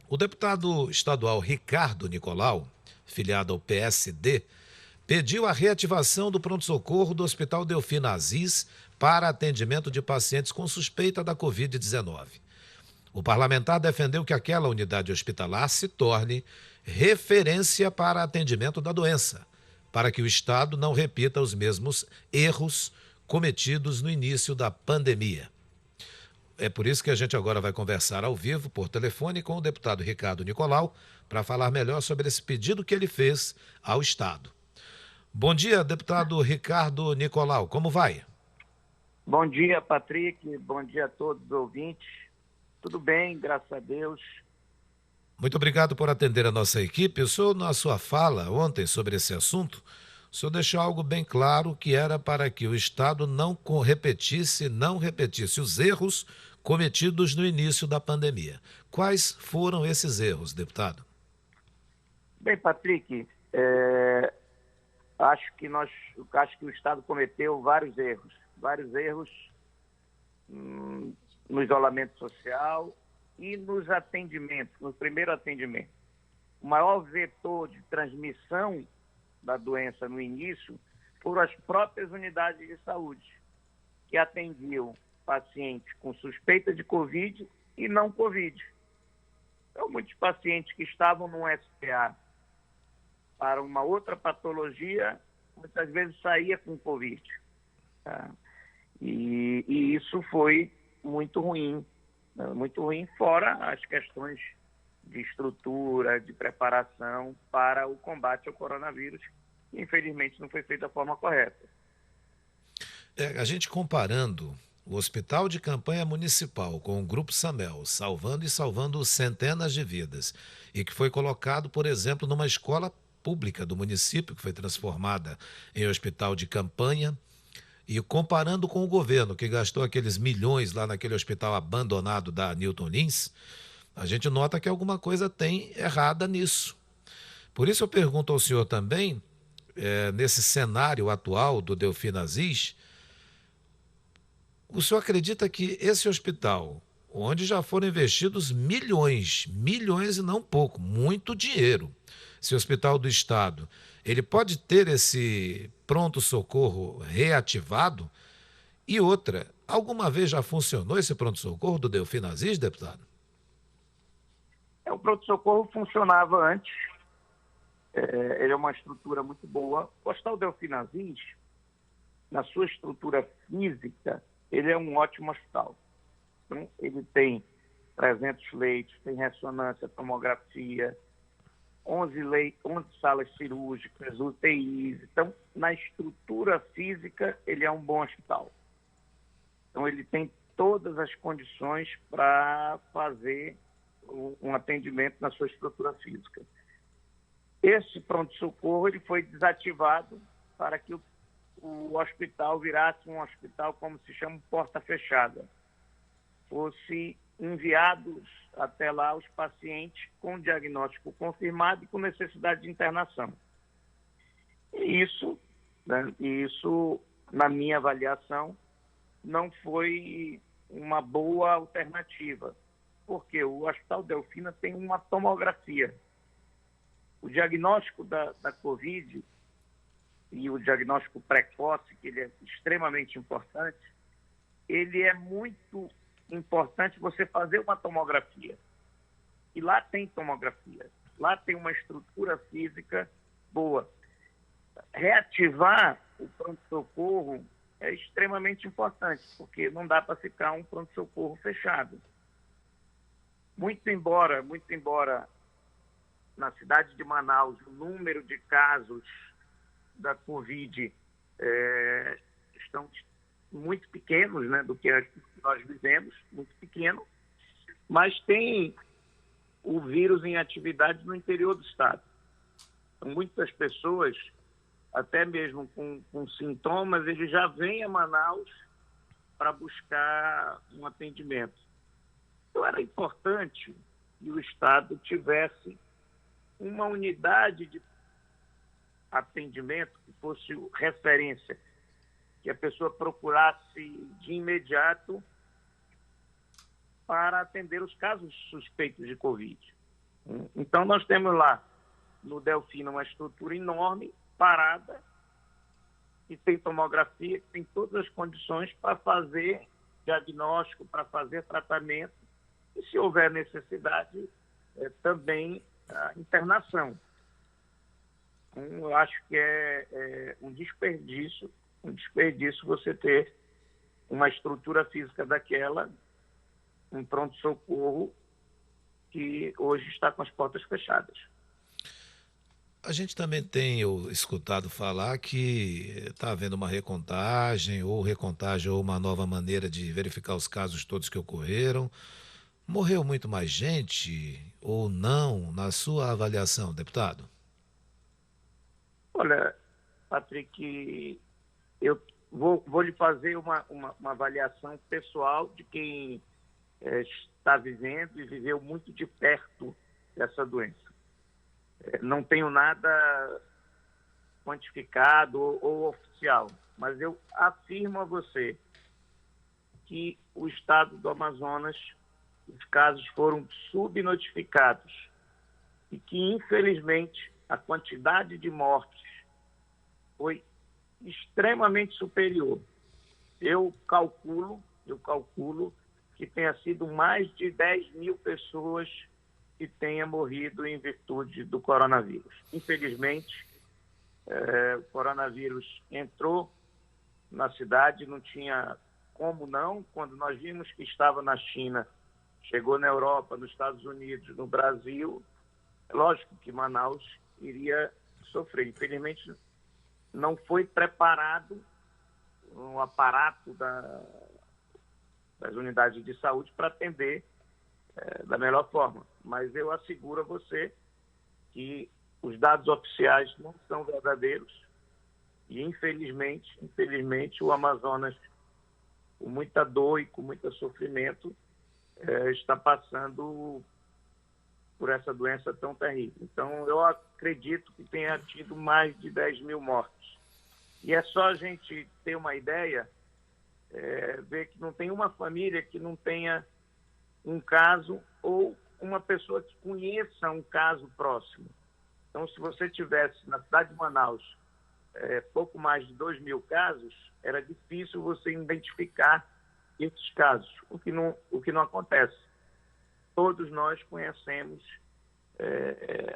O deputado estadual Ricardo Nicolau, filiado ao PSD, pediu a reativação do pronto-socorro do Hospital Delfina Aziz para atendimento de pacientes com suspeita da Covid-19. O parlamentar defendeu que aquela unidade hospitalar se torne referência para atendimento da doença, para que o Estado não repita os mesmos erros cometidos no início da pandemia. É por isso que a gente agora vai conversar ao vivo, por telefone, com o deputado Ricardo Nicolau, para falar melhor sobre esse pedido que ele fez ao Estado. Bom dia, deputado Ricardo Nicolau, como vai? Bom dia, Patrick, bom dia a todos os ouvintes. Tudo bem, graças a Deus. Muito obrigado por atender a nossa equipe. O senhor, na sua fala ontem sobre esse assunto, o senhor deixou algo bem claro, que era para que o Estado não repetisse os erros cometidos no início da pandemia. Quais foram esses erros, deputado? Bem, Patrick, acho que o Estado cometeu vários erros no isolamento social e nos atendimentos, no primeiro atendimento. O maior vetor de transmissão da doença no início foram as próprias unidades de saúde, que atendiam pacientes com suspeita de Covid e não Covid. Então, muitos pacientes que estavam no SPA para uma outra patologia, muitas vezes saía com Covid. Tá? E isso foi muito ruim, fora as questões de estrutura, de preparação para o combate ao coronavírus, que infelizmente não foi feito da forma correta. A gente comparando o Hospital de Campanha Municipal com o Grupo Samel, salvando centenas de vidas, e que foi colocado, por exemplo, numa escola pública do município, que foi transformada em hospital de campanha, e comparando com o governo, que gastou aqueles milhões lá naquele hospital abandonado da Newton Lins, a gente nota que alguma coisa tem errada nisso. Por isso eu pergunto ao senhor também, nesse cenário atual do Delfina Aziz, o senhor acredita que esse hospital, onde já foram investidos milhões e não pouco, muito dinheiro, esse hospital do Estado, ele pode ter esse pronto-socorro reativado? E outra, alguma vez já funcionou esse pronto-socorro do Delfina Aziz, deputado? O pronto-socorro funcionava antes, ele é uma estrutura muito boa. O Hospital Delfina Aziz, na sua estrutura física, ele é um ótimo hospital. Então, ele tem 300 leitos, tem ressonância, tomografia, 11 salas cirúrgicas, UTIs. Então, na estrutura física, ele é um bom hospital. Então, ele tem todas as condições para fazer um atendimento na sua estrutura física. Esse pronto-socorro ele foi desativado para que o hospital virasse um hospital, como se chama, porta fechada. Fosse enviados até lá os pacientes com diagnóstico confirmado e com necessidade de internação. E isso, na minha avaliação, não foi uma boa alternativa, porque o Hospital Delfina tem uma tomografia. O diagnóstico da Covid e o diagnóstico precoce, que ele é extremamente importante, ele é muito importante você fazer uma tomografia. E lá tem tomografia, lá tem uma estrutura física boa. Reativar o pronto-socorro é extremamente importante, porque não dá para ficar um pronto-socorro fechado. Muito embora na cidade de Manaus o número de casos da Covid estão muito pequenos, né, do que nós vivemos, muito pequeno, mas tem o vírus em atividade no interior do estado. Então, muitas pessoas, até mesmo com sintomas, eles já vêm a Manaus para buscar um atendimento. Então, era importante que o estado tivesse uma unidade de atendimento que fosse referência, que a pessoa procurasse de imediato para atender os casos suspeitos de Covid. Então, nós temos lá no Delfino uma estrutura enorme, parada, que tem tomografia, que tem todas as condições para fazer diagnóstico, para fazer tratamento, e se houver necessidade, também a internação. Então, eu acho que é um desperdício você ter uma estrutura física daquela, um pronto-socorro que hoje está com as portas fechadas. A gente também tem escutado falar que está havendo uma recontagem ou uma nova maneira de verificar os casos todos que ocorreram. Morreu muito mais gente ou não, na sua avaliação, deputado? Olha, Patrick, eu vou lhe fazer uma avaliação pessoal de quem está vivendo e viveu muito de perto dessa doença. Não tenho nada quantificado ou oficial, mas eu afirmo a você que o estado do Amazonas, os casos foram subnotificados e que, infelizmente, a quantidade de mortes foi extremamente superior. Eu calculo que tenha sido mais de 10 mil pessoas que tenham morrido em virtude do coronavírus. Infelizmente, o coronavírus entrou na cidade, não tinha como não. Quando nós vimos que estava na China, chegou na Europa, nos Estados Unidos, no Brasil, é lógico que Manaus iria sofrer. Infelizmente, não foi preparado um aparato das unidades de saúde para atender da melhor forma. Mas eu asseguro a você que os dados oficiais não são verdadeiros e, infelizmente, o Amazonas, com muita dor e com muito sofrimento, está passando por essa doença tão terrível. Então, eu acredito que tenha tido mais de 10 mil mortes. E é só a gente ter uma ideia, ver que não tem uma família que não tenha um caso ou uma pessoa que conheça um caso próximo. Então, se você tivesse na cidade de Manaus pouco mais de 2 mil casos, era difícil você identificar esses casos, o que não acontece. Todos nós conhecemos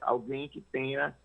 alguém que tenha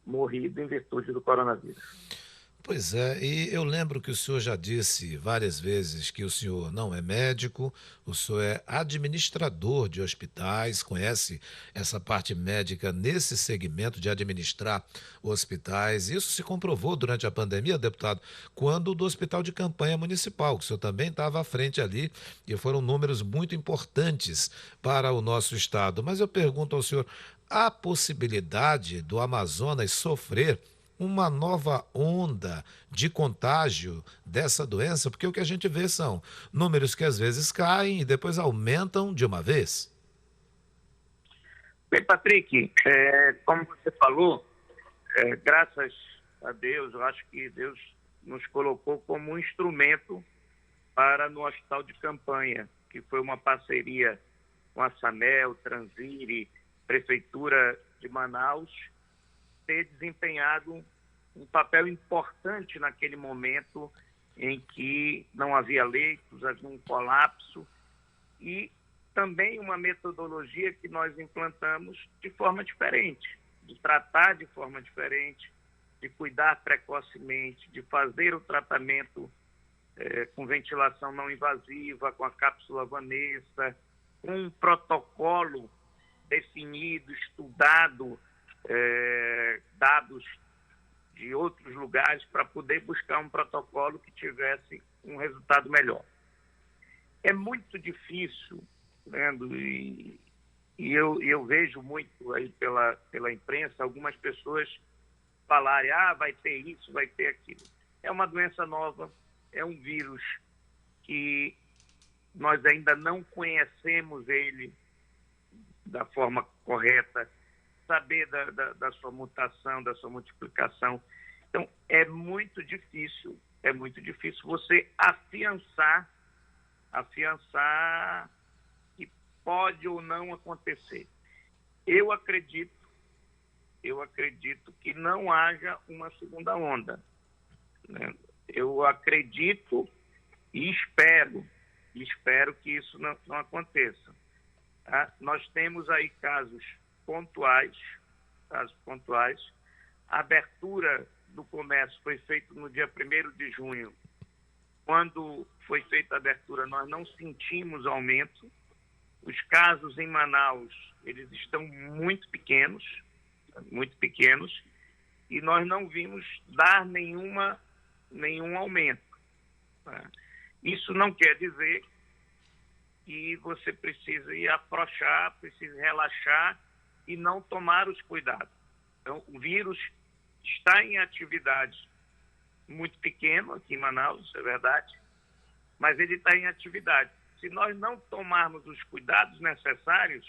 morrido em virtude do coronavírus. Pois é, e eu lembro que o senhor já disse várias vezes que o senhor não é médico, o senhor é administrador de hospitais, conhece essa parte médica nesse segmento de administrar hospitais. Isso se comprovou durante a pandemia, deputado, quando do Hospital de Campanha Municipal, que o senhor também estava à frente ali, e foram números muito importantes para o nosso estado. Mas eu pergunto ao senhor, há possibilidade do Amazonas sofrer uma nova onda de contágio dessa doença? Porque o que a gente vê são números que às vezes caem e depois aumentam de uma vez. Bem, Patrick, como você falou, graças a Deus, eu acho que Deus nos colocou como um instrumento para no hospital de campanha, que foi uma parceria com a SAMEL, Transire, Prefeitura de Manaus, ter desempenhado um papel importante naquele momento em que não havia leitos, havia um colapso, e também uma metodologia que nós implantamos de forma diferente, de tratar de forma diferente, de cuidar precocemente, de fazer o tratamento com ventilação não invasiva, com a cápsula Vanessa, com um protocolo definido, estudado, dados de outros lugares para poder buscar um protocolo que tivesse um resultado melhor. É muito difícil, e eu vejo muito aí pela imprensa algumas pessoas falarem, vai ter isso, vai ter aquilo. É uma doença nova, é um vírus que nós ainda não conhecemos ele da forma correta, saber da sua mutação, da sua multiplicação. Então, é muito difícil você afiançar que pode ou não acontecer. eu acredito que não haja uma segunda onda, né? Eu acredito e espero que isso não aconteça. Tá? Nós temos aí casos pontuais. A abertura do comércio foi feita no dia 1º de junho. Quando foi feita a abertura, nós não sentimos aumento. Os casos em Manaus, eles estão muito pequenos, e nós não vimos dar nenhum aumento. Tá? Isso não quer dizer que você precise afrouxar, precise relaxar e não tomar os cuidados. Então, o vírus está em atividade muito pequeno aqui em Manaus, isso é verdade, mas ele está em atividade. Se nós não tomarmos os cuidados necessários,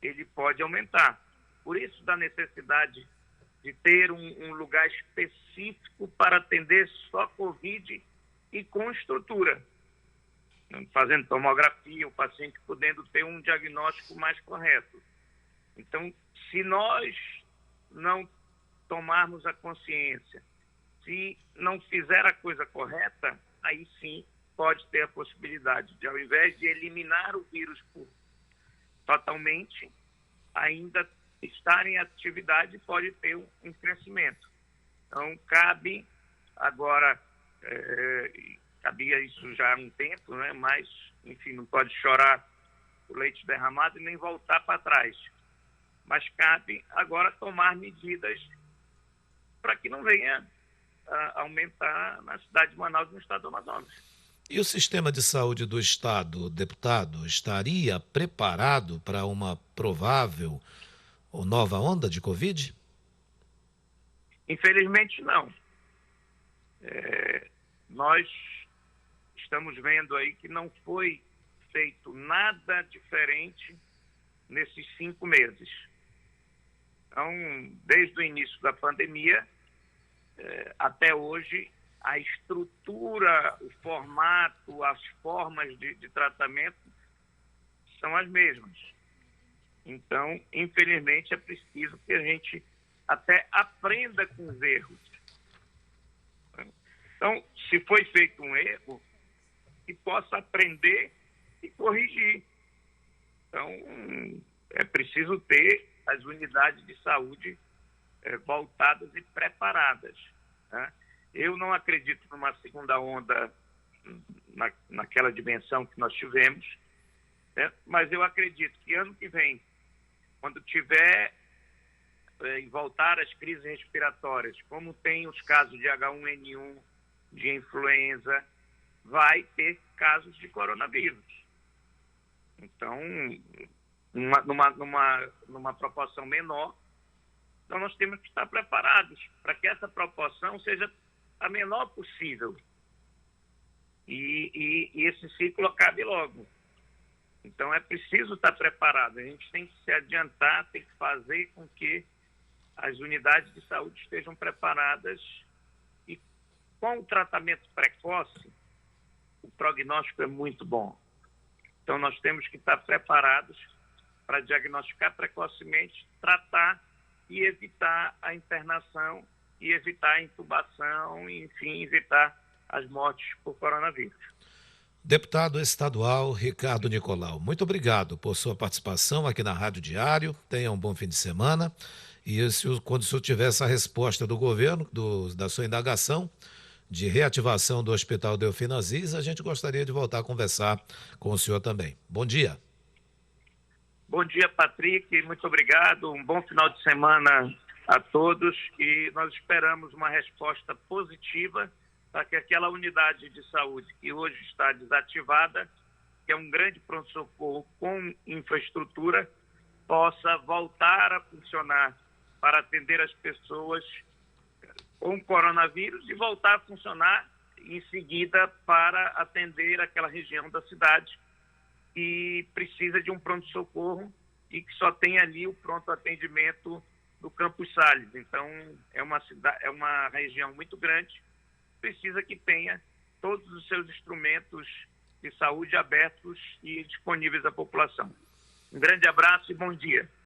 ele pode aumentar. Por isso, da necessidade de ter um lugar específico para atender só Covid e com estrutura, fazendo tomografia, o paciente podendo ter um diagnóstico mais correto. Então, se nós não tomarmos a consciência, se não fizer a coisa correta, aí sim pode ter a possibilidade de, ao invés de eliminar o vírus totalmente, ainda estar em atividade, pode ter um crescimento. Então, cabe agora, cabia isso já há um tempo, né? Mas, enfim, não pode chorar o leite derramado e nem voltar para trás. Mas cabe agora tomar medidas para que não venha a aumentar na cidade de Manaus e no estado do Amazonas. E o sistema de saúde do estado, deputado, estaria preparado para uma provável ou nova onda de Covid? Infelizmente, não. Nós estamos vendo aí que não foi feito nada diferente nesses 5 meses. Então, desde o início da pandemia até hoje, a estrutura, o formato, as formas de tratamento são as mesmas. Então, infelizmente, é preciso que a gente até aprenda com os erros. Então, se foi feito um erro, que possa aprender e corrigir. Então, é preciso ter as unidades de saúde voltadas e preparadas. Né? Eu não acredito numa segunda onda naquela dimensão que nós tivemos, né? Mas eu acredito que ano que vem, quando tiver e voltar as crises respiratórias, como tem os casos de H1N1, de influenza, vai ter casos de coronavírus. Então, numa proporção menor, então nós temos que estar preparados para que essa proporção seja a menor possível e esse ciclo acabe logo. Então é preciso estar preparado, a gente tem que se adiantar, tem que fazer com que as unidades de saúde estejam preparadas e com o tratamento precoce, o prognóstico é muito bom. Então nós temos que estar preparados para diagnosticar precocemente, tratar e evitar a internação e evitar a intubação e, enfim, evitar as mortes por coronavírus. Deputado estadual Ricardo Nicolau, muito obrigado por sua participação aqui na Rádio Diário. Tenha um bom fim de semana. E quando o senhor tiver essa resposta do governo, da sua indagação de reativação do Hospital Delfim Aziz, a gente gostaria de voltar a conversar com o senhor também. Bom dia. Bom dia, Patrick. Muito obrigado. Um bom final de semana a todos e nós esperamos uma resposta positiva para que aquela unidade de saúde que hoje está desativada, que é um grande pronto-socorro com infraestrutura, possa voltar a funcionar para atender as pessoas com coronavírus e voltar a funcionar em seguida para atender aquela região da cidade que precisa de um pronto-socorro e que só tem ali o pronto atendimento do Campos Sales. Então, é uma região muito grande, precisa que tenha todos os seus instrumentos de saúde abertos e disponíveis à população. Um grande abraço e bom dia.